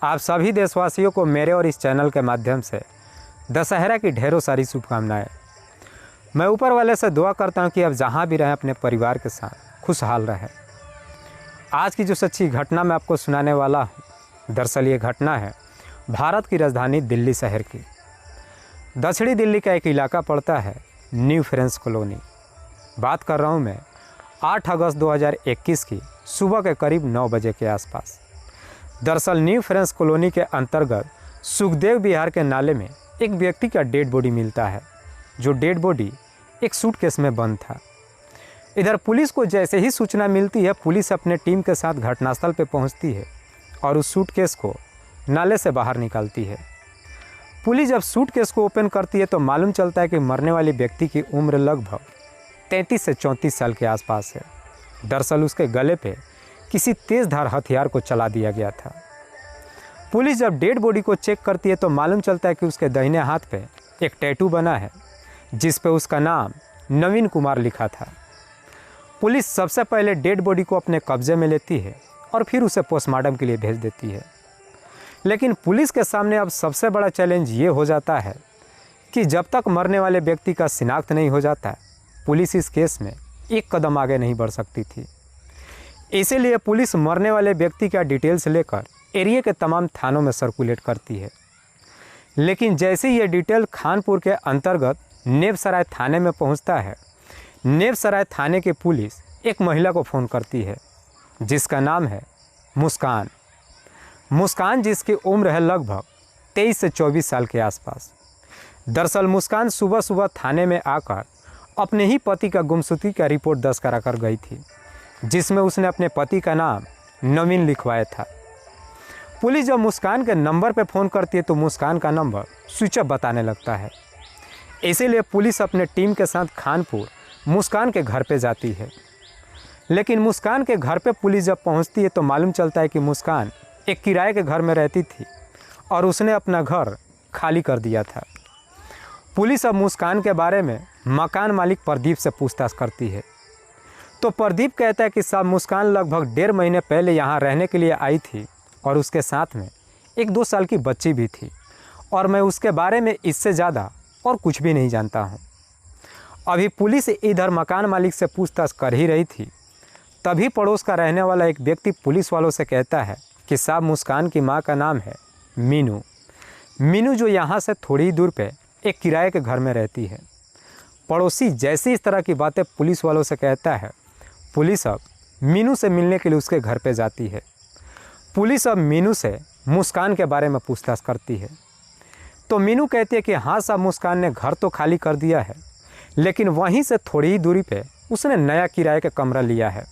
आप सभी देशवासियों को मेरे और इस चैनल के माध्यम से दशहरा की ढेरों सारी शुभकामनाएं। मैं ऊपर वाले से दुआ करता हूं कि आप जहां भी रहें अपने परिवार के साथ खुशहाल रहें। आज की जो सच्ची घटना मैं आपको सुनाने वाला हूं, दरअसल ये घटना है भारत की राजधानी दिल्ली शहर की। दक्षिणी दिल्ली का एक इलाका पड़ता है न्यू फ्रेंड्स कॉलोनी। बात कर रहा हूं मैं 8 अगस्त 2021 की सुबह के करीब 9 बजे के आसपास। दरअसल न्यू फ्रेंड्स कॉलोनी के अंतर्गत सुखदेव विहार के नाले में एक व्यक्ति का डेड बॉडी मिलता है, जो डेड बॉडी एक सूटकेस में बंद था। इधर पुलिस को जैसे ही सूचना मिलती है, पुलिस अपने टीम के साथ घटनास्थल पर पहुंचती है और उस सूटकेस को नाले से बाहर निकालती है। पुलिस जब सूटकेस को ओपन करती है तो मालूम चलता है कि मरने वाले व्यक्ति की उम्र लगभग 33 से 34 साल के आसपास है। दरअसल उसके गले पे किसी तेज़धार हथियार को चला दिया गया था। पुलिस जब डेड बॉडी को चेक करती है तो मालूम चलता है कि उसके दाहिने हाथ पे एक टैटू बना है जिस पे उसका नाम नवीन कुमार लिखा था। पुलिस सबसे पहले डेड बॉडी को अपने कब्जे में लेती है और फिर उसे पोस्टमार्टम के लिए भेज देती है। लेकिन पुलिस के सामने अब सबसे बड़ा चैलेंज ये हो जाता है कि जब तक मरने वाले व्यक्ति का शिनाख्त नहीं हो जाता, पुलिस इस केस में एक कदम आगे नहीं बढ़ सकती थी। इसीलिए पुलिस मरने वाले व्यक्ति का डिटेल्स लेकर एरिया के तमाम थानों में सर्कुलेट करती है। लेकिन जैसे ही ये डिटेल खानपुर के अंतर्गत नेवसराय थाने में पहुंचता है, नेवसराय थाने की पुलिस एक महिला को फ़ोन करती है जिसका नाम है मुस्कान। मुस्कान जिसकी उम्र है लगभग 23 से 24 साल के आसपास। दरअसल मुस्कान सुबह सुबह थाने में आकर अपने ही पति का गुमशुदगी का रिपोर्ट दर्ज करा कर गई थी, जिसमें उसने अपने पति का नाम नवीन लिखवाया था। पुलिस जब मुस्कान के नंबर पर फ़ोन करती है तो मुस्कान का नंबर स्विच ऑफ बताने लगता है। इसीलिए पुलिस अपने टीम के साथ खानपुर मुस्कान के घर पे जाती है। लेकिन मुस्कान के घर पे पुलिस जब पहुंचती है तो मालूम चलता है कि मुस्कान एक किराए के घर में रहती थी और उसने अपना घर खाली कर दिया था। पुलिस अब मुस्कान के बारे में मकान मालिक प्रदीप से पूछताछ करती है तो प्रदीप कहता है कि साहब मुस्कान लगभग 1.5 महीने पहले यहाँ रहने के लिए आई थी और उसके साथ में एक 2 साल की बच्ची भी थी, और मैं उसके बारे में इससे ज़्यादा और कुछ भी नहीं जानता हूँ। अभी पुलिस इधर मकान मालिक से पूछताछ कर ही रही थी, तभी पड़ोस का रहने वाला एक व्यक्ति पुलिस वालों से कहता है कि साहब मुस्कान की माँ का नाम है मीनू। मीनू जो यहाँ से थोड़ी ही दूर पे एक किराए के घर में रहती है। पड़ोसी जैसे इस तरह की बातें पुलिस वालों से कहता है, पुलिस अब मीनू से मिलने के लिए उसके घर पे जाती है। पुलिस अब मीनू से मुस्कान के बारे में पूछताछ करती है तो मीनू कहती है कि हाँ साहब, मुस्कान ने घर तो खाली कर दिया है, लेकिन वहीं से थोड़ी ही दूरी पे उसने नया किराए का कमरा लिया है।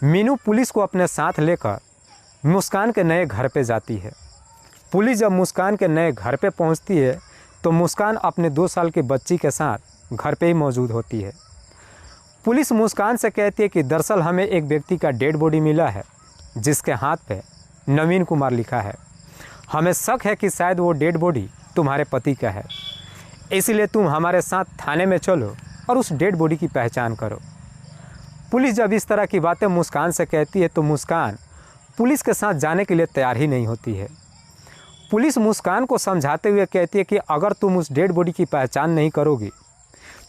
मीनू पुलिस को अपने साथ लेकर मुस्कान के नए घर पे जाती है। पुलिस जब मुस्कान के नए घर पे पहुंचती है तो मुस्कान अपने 2 साल की बच्ची के साथ घर पे ही मौजूद होती है। पुलिस मुस्कान से कहती है कि दरअसल हमें एक व्यक्ति का डेड बॉडी मिला है जिसके हाथ पे नवीन कुमार लिखा है। हमें शक है कि शायद वो डेड बॉडी तुम्हारे पति का है, इसलिए तुम हमारे साथ थाने में चलो और उस डेड बॉडी की पहचान करो। पुलिस जब इस तरह की बातें मुस्कान से कहती है तो मुस्कान पुलिस के साथ जाने के लिए तैयार ही नहीं होती है। पुलिस मुस्कान को समझाते हुए कहती है कि अगर तुम उस डेड बॉडी की पहचान नहीं करोगी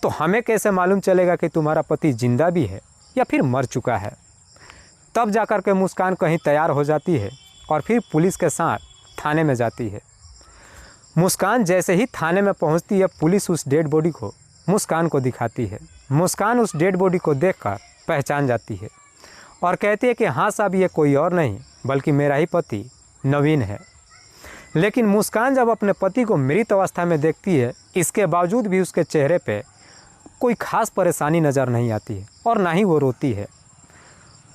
तो हमें कैसे मालूम चलेगा कि तुम्हारा पति जिंदा भी है या फिर मर चुका है। तब जाकर के मुस्कान कहीं तैयार हो जाती है और फिर पुलिस के साथ थाने में जाती है। मुस्कान जैसे ही थाने में पहुंचती है, पुलिस उस डेड बॉडी को मुस्कान को दिखाती है। मुस्कान उस डेड बॉडी को देखकर पहचान जाती है और कहती है कि हाँ साहब, ये कोई और नहीं बल्कि मेरा ही पति नवीन है। लेकिन मुस्कान जब अपने पति को मृत अवस्था में देखती है, इसके बावजूद भी उसके चेहरे पे कोई खास परेशानी नज़र नहीं आती है और ना ही वो रोती है।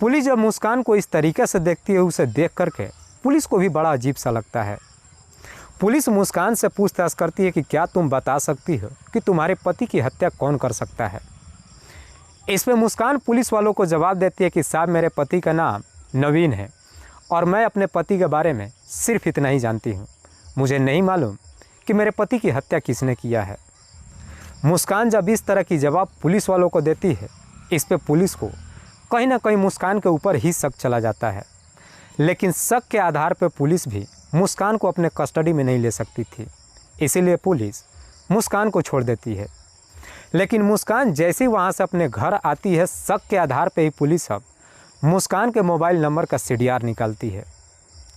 पुलिस जब मुस्कान को इस तरीके से देखती है, उसे देख करके पुलिस को भी बड़ा अजीब सा लगता है। पुलिस मुस्कान से पूछताछ करती है कि क्या तुम बता सकती हो कि तुम्हारे पति की हत्या कौन कर सकता है। इस पर मुस्कान पुलिस वालों को जवाब देती है कि साहब, मेरे पति का नाम नवीन है और मैं अपने पति के बारे में सिर्फ इतना ही जानती हूँ। मुझे नहीं मालूम कि मेरे पति की हत्या किसने किया है। मुस्कान जब इस तरह की जवाब पुलिस वालों को देती है, इस पे पुलिस को कहीं ना कहीं मुस्कान के ऊपर ही शक चला जाता है। लेकिन शक के आधार पर पुलिस भी मुस्कान को अपने कस्टडी में नहीं ले सकती थी, इसीलिए पुलिस मुस्कान को छोड़ देती है। लेकिन मुस्कान जैसे ही वहाँ से अपने घर आती है, शक के आधार पर ही पुलिस अब मुस्कान के मोबाइल नंबर का CDR निकालती है।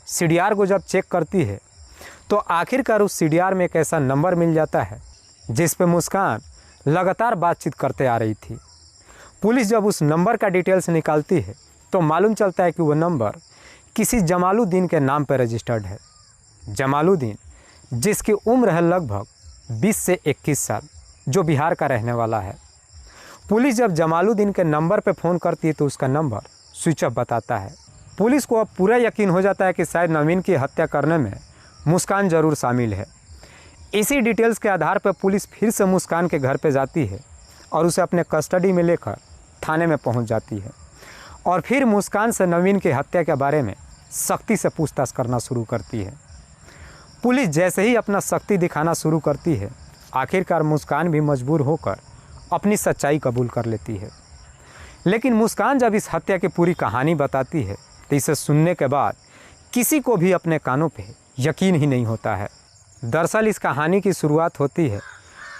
CDR को जब चेक करती है तो आखिरकार उस CDR में एक ऐसा नंबर मिल जाता है जिस पे मुस्कान लगातार बातचीत करते आ रही थी। पुलिस जब उस नंबर का डिटेल्स निकालती है तो मालूम चलता है कि वो नंबर किसी जमालुद्दीन के नाम पर रजिस्टर्ड है। जमालुद्दीन, जिसकी उम्र है लगभग 20 से 21 साल, जो बिहार का रहने वाला है। पुलिस जब जमालुद्दीन के नंबर पर फ़ोन करती है तो उसका नंबर स्विच ऑफ बताता है। पुलिस को अब पूरा यकीन हो जाता है कि शायद नवीन की हत्या करने में मुस्कान ज़रूर शामिल है। इसी डिटेल्स के आधार पर पुलिस फिर से मुस्कान के घर पर जाती है और उसे अपने कस्टडी में लेकर थाने में पहुंच जाती है और फिर मुस्कान से नवीन की हत्या के बारे में सख्ती से पूछताछ करना शुरू करती है। पुलिस जैसे ही अपना सख्ती दिखाना शुरू करती है, आखिरकार मुस्कान भी मजबूर होकर अपनी सच्चाई कबूल कर लेती है। लेकिन मुस्कान जब इस हत्या की पूरी कहानी बताती है तो इसे सुनने के बाद किसी को भी अपने कानों पे यकीन ही नहीं होता है। दरअसल इस कहानी की शुरुआत होती है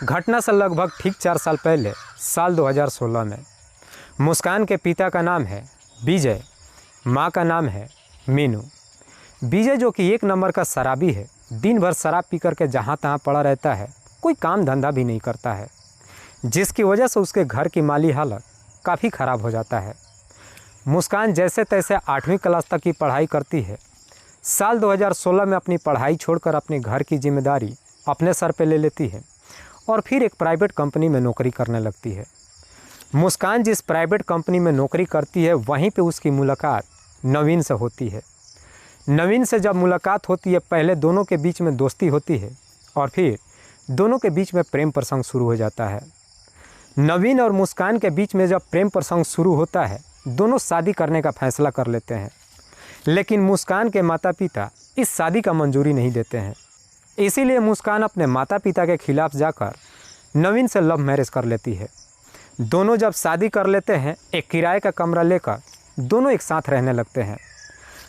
घटना से लगभग ठीक 4 साल पहले, साल 2016 में। मुस्कान के पिता का नाम है विजय, माँ का नाम है मीनू। विजय, जो कि 1 नंबर का शराबी है, दिन भर शराब पी करके जहाँ तहाँ पड़ा रहता है, कोई काम धंधा भी नहीं करता है, जिसकी वजह से उसके घर की माली हालत काफ़ी ख़राब हो जाता है। मुस्कान जैसे तैसे 8वीं क्लास तक की पढ़ाई करती है। साल 2016 में अपनी पढ़ाई छोड़कर अपने घर की जिम्मेदारी अपने सर पे ले लेती है और फिर एक प्राइवेट कंपनी में नौकरी करने लगती है। मुस्कान जिस प्राइवेट कंपनी में नौकरी करती है, वहीं पे उसकी मुलाकात नवीन से होती है। नवीन से जब मुलाकात होती है, पहले दोनों के बीच में दोस्ती होती है और फिर दोनों के बीच में प्रेम प्रसंग शुरू हो जाता है। नवीन और मुस्कान के बीच में जब प्रेम प्रसंग शुरू होता है, दोनों शादी करने का फैसला कर लेते हैं। लेकिन मुस्कान के माता पिता इस शादी का मंजूरी नहीं देते हैं, इसीलिए मुस्कान अपने माता पिता के खिलाफ जाकर नवीन से लव मैरिज कर लेती है। दोनों जब शादी कर लेते हैं, एक किराए का कमरा लेकर दोनों एक साथ रहने लगते हैं।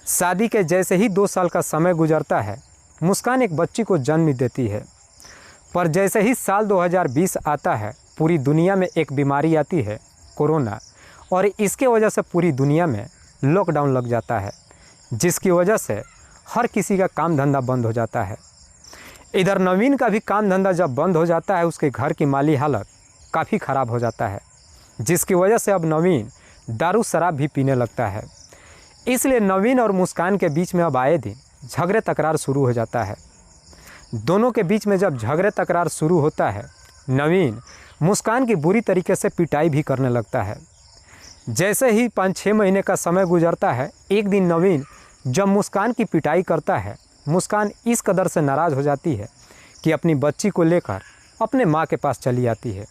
शादी के जैसे ही 2 साल का समय गुजरता है, मुस्कान एक बच्ची को जन्म देती है। पर जैसे ही साल 2020 आता है, पूरी दुनिया में एक बीमारी आती है, कोरोना, और इसके वजह से पूरी दुनिया में लॉकडाउन लग जाता है, जिसकी वजह से हर किसी का काम धंधा बंद हो जाता है। इधर नवीन का भी काम धंधा जब बंद हो जाता है, उसके घर की माली हालत काफ़ी ख़राब हो जाता है, जिसकी वजह से अब नवीन दारू शराब भी पीने लगता है। इसलिए नवीन और मुस्कान के बीच में अब आए दिन झगड़े तकरार शुरू हो जाता है। दोनों के बीच में जब झगड़े तकरार शुरू होता है, नवीन मुस्कान की बुरी तरीके से पिटाई भी करने लगता है। जैसे ही 5-6 महीने का समय गुजरता है, एक दिन नवीन जब मुस्कान की पिटाई करता है, मुस्कान इस कदर से नाराज़ हो जाती है कि अपनी बच्ची को लेकर अपने माँ के पास चली आती है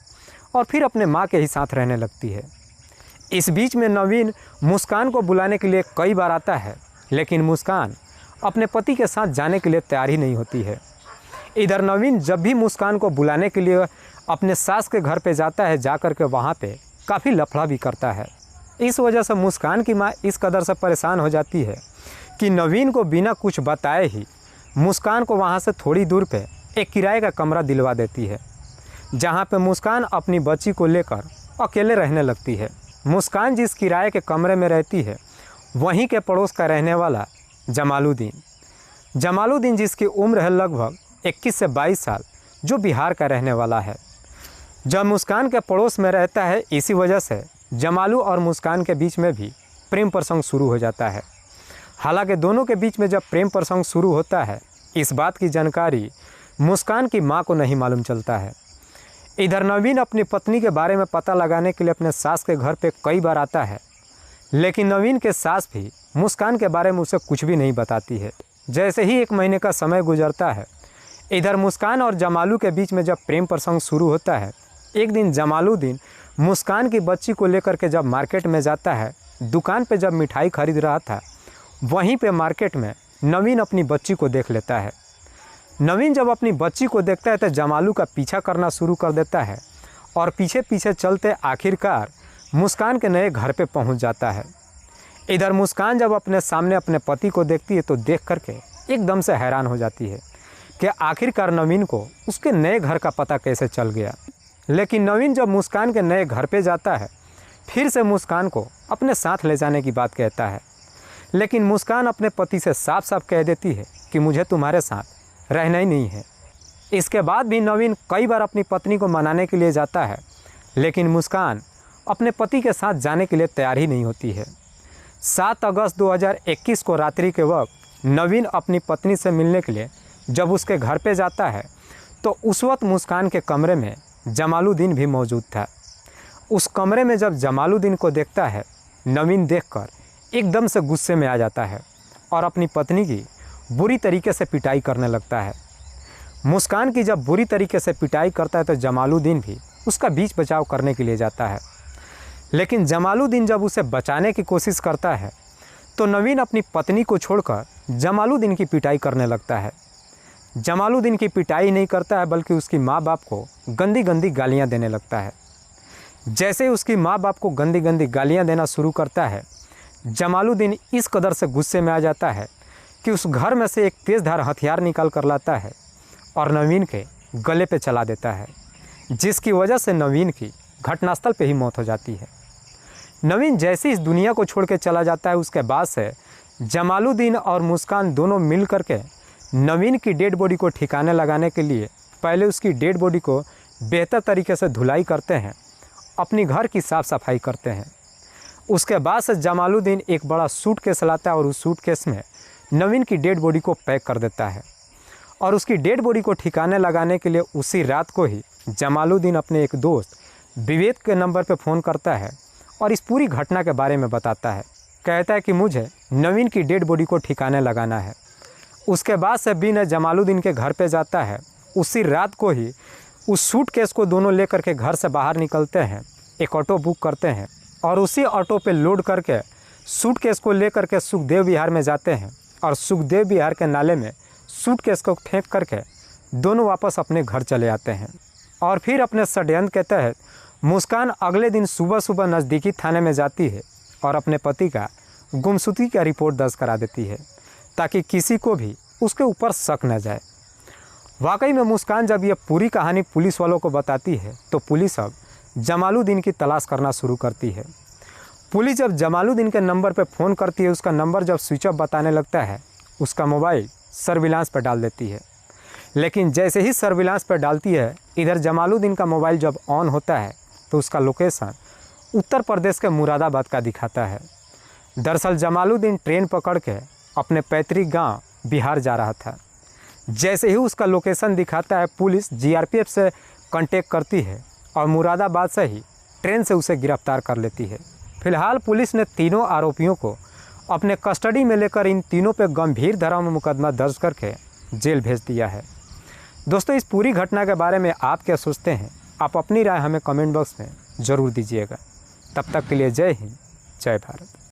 और फिर अपने माँ के ही साथ रहने लगती है। इस बीच में नवीन मुस्कान को बुलाने के लिए कई बार आता है, लेकिन मुस्कान अपने पति के साथ जाने के लिए तैयार ही नहीं होती है। इधर नवीन जब भी मुस्कान को बुलाने के लिए अपने सास के घर पे जाता है, जाकर के वहाँ पे काफ़ी लफड़ा भी करता है। इस वजह से मुस्कान की माँ इस कदर से परेशान हो जाती है कि नवीन को बिना कुछ बताए ही मुस्कान को वहाँ से थोड़ी दूर पे एक किराए का कमरा दिलवा देती है, जहाँ पे मुस्कान अपनी बच्ची को लेकर अकेले रहने लगती है। मुस्कान जिस किराए के कमरे में रहती है, वहीं के पड़ोस का रहने वाला जमालुद्दीन जिसकी उम्र है लगभग 21 से 22 साल, जो बिहार का रहने वाला है, जब मुस्कान के पड़ोस में रहता है। इसी वजह से जमालू और मुस्कान के बीच में भी प्रेम प्रसंग शुरू हो जाता है। हालांकि दोनों के बीच में जब प्रेम प्रसंग शुरू होता है, इस बात की जानकारी मुस्कान की मां को नहीं मालूम चलता है। इधर नवीन अपनी पत्नी के बारे में पता लगाने के लिए अपने सास के घर पे कई बार आता है, लेकिन नवीन के सास भी मुस्कान के बारे में उसे कुछ भी नहीं बताती है। जैसे ही 1 महीने का समय गुजरता है, इधर मुस्कान और जमालू के बीच में जब प्रेम प्रसंग शुरू होता है, एक दिन जमालुद्दीन मुस्कान की बच्ची को लेकर के जब मार्केट में जाता है, दुकान पे जब मिठाई खरीद रहा था, वहीं पे मार्केट में नवीन अपनी बच्ची को देख लेता है। नवीन जब अपनी बच्ची को देखता है तो जमालू का पीछा करना शुरू कर देता है और पीछे पीछे चलते आखिरकार मुस्कान के नए घर पे पहुंच जाता है। इधर मुस्कान जब अपने सामने अपने पति को देखती है तो देख करके एकदम से हैरान हो जाती है कि आखिरकार नवीन को उसके नए घर का पता कैसे चल गया। लेकिन नवीन जब मुस्कान के नए घर पे जाता है फिर से मुस्कान को अपने साथ ले जाने की बात कहता है, लेकिन मुस्कान अपने पति से साफ साफ कह देती है कि मुझे तुम्हारे साथ रहना ही नहीं है। इसके बाद भी नवीन कई बार अपनी पत्नी को मनाने के लिए जाता है, लेकिन मुस्कान अपने पति के साथ जाने के लिए तैयार ही नहीं होती है। 7 अगस्त 2021 को रात्रि के वक्त नवीन अपनी पत्नी से मिलने के लिए जब उसके घर पे जाता है तो उस वक्त मुस्कान के कमरे में जमालुद्दीन भी मौजूद था। उस कमरे में जब जमालुद्दीन को देखता है, नवीन देखकर एकदम से गुस्से में आ जाता है और अपनी पत्नी की बुरी तरीके से पिटाई करने लगता है। मुस्कान की जब बुरी तरीके से पिटाई करता है तो जमालुद्दीन भी उसका बीच बचाव करने के लिए जाता है, लेकिन जमालुद्दीन जब उसे बचाने की कोशिश करता है तो नवीन अपनी पत्नी को छोड़कर जमालुद्दीन की पिटाई करने लगता है। जमालुद्दीन की पिटाई नहीं करता है बल्कि उसकी माँ बाप को गंदी गंदी गालियाँ देने लगता है। जैसे ही उसकी माँ बाप को गंदी गंदी गालियाँ देना शुरू करता है, जमालुद्दीन इस कदर से गुस्से में आ जाता है कि उस घर में से एक तेज़धार हथियार निकाल कर लाता है और नवीन के गले पे चला देता है, जिसकी वजह से नवीन की घटनास्थल पे ही मौत हो जाती है। नवीन जैसे इस दुनिया को छोड़ के चला जाता है उसके बाद से जमालुद्दीन और मुस्कान दोनों मिल करके नवीन की डेड बॉडी को ठिकाने लगाने के लिए पहले उसकी डेड बॉडी को बेहतर तरीके से धुलाई करते हैं, अपनी घर की साफ़ सफाई करते हैं। उसके बाद से जमालुद्दीन एक बड़ा सूटकेस लाता है और उस सूटकेस में नवीन की डेड बॉडी को पैक कर देता है और उसकी डेड बॉडी को ठिकाने लगाने के लिए उसी रात को ही जमालुद्दीन अपने एक दोस्त विवेक के नंबर पर फ़ोन करता है और इस पूरी घटना के बारे में बताता है। कहता है कि मुझे नवीन की डेड बॉडी को ठिकाने लगाना है। उसके बाद से बिना जमालुद्दीन के घर पे जाता है। उसी रात को ही उस सूटकेस को दोनों लेकर के घर से बाहर निकलते हैं, एक ऑटो बुक करते हैं और उसी ऑटो पे लोड करके सूटकेस को लेकर के सुखदेव विहार में जाते हैं और सुखदेव विहार के नाले में सूटकेस को फेंक करके दोनों वापस अपने घर चले आते हैं। और फिर अपने षड्यंत्र के तहत मुस्कान अगले दिन सुबह सुबह नज़दीकी थाने में जाती है और अपने पति का गुमशुदगी का रिपोर्ट दर्ज करा देती है ताकि किसी को भी उसके ऊपर शक न जाए। वाकई में मुस्कान जब ये पूरी कहानी पुलिस वालों को बताती है तो पुलिस अब जमालुद्दीन की तलाश करना शुरू करती है। पुलिस जब जमालुद्दीन के नंबर पर फ़ोन करती है, उसका नंबर जब स्विच ऑफ बताने लगता है, उसका मोबाइल सर्विलांस पर डाल देती है। लेकिन जैसे ही सर्विलांस पर डालती है, इधर जमालुद्दीन का मोबाइल जब ऑन होता है तो उसका लोकेशन उत्तर प्रदेश के मुरादाबाद का दिखाता है। दरअसल जमालुद्दीन ट्रेन पकड़ के अपने पैतृक गांव बिहार जा रहा था। जैसे ही उसका लोकेशन दिखाता है, पुलिस जीआरपीएफ से कांटेक्ट करती है और मुरादाबाद से ही ट्रेन से उसे गिरफ्तार कर लेती है। फिलहाल पुलिस ने तीनों आरोपियों को अपने कस्टडी में लेकर इन तीनों पर गंभीर धारा में मुकदमा दर्ज करके जेल भेज दिया है। दोस्तों, इस पूरी घटना के बारे में आप क्या सोचते हैं? आप अपनी राय हमें कमेंट बॉक्स में ज़रूर दीजिएगा। तब तक के लिए जय हिंद, जय भारत।